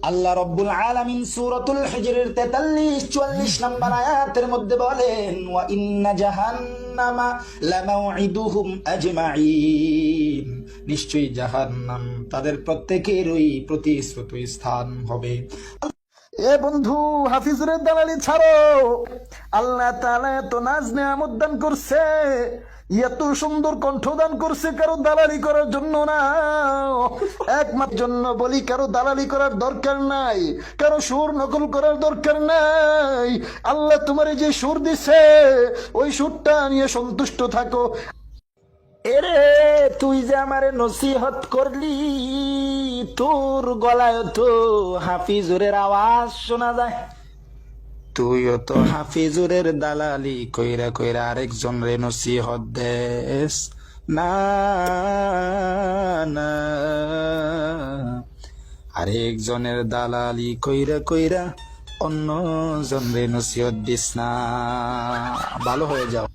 আল্লাহ রব্বুল আলামিন সূরাতুল হিজরের 43-44 নম্বর আয়াতের মধ্যে বলেন, ওয়া ইন্না জাহান্নামা লামাউইদুহুম আজমাইন, নিশ্চয়ই জাহান্নাম তাদের প্রত্যেকেরই প্রতিশ্রুত স্থান হবে। এ বন্ধু, হাফিজুরের দালালি ছাড়ো। আল্লাহ তাআলা এত নাজ নেয়ামত দান করছে, এত সুন্দর কণ্ঠ দান করছে, কারো দালালি করার জন্য না, একমাত্র জন্য বলি, কারো দালালি করার দরকার নাই, কারো সুর নকল করার দরকার নাই। আল্লাহ তোমার যে সুর দিছে ওই সুরটা নিয়ে সন্তুষ্ট থাকো। এরে, তুই যে আমারে নসিহত করলি, তোর গলায় তো হাফিজুরের আওয়াজ শোনা যায়। তুইও তো হাফিজুরের দালালি কইরা কইরা আরেকজন রে নসিহত দেস। না না, আরেকজনের দালালি কইরা কইরা অন্য জন রে নসিহত দিস না। ভালো হয়ে যাও।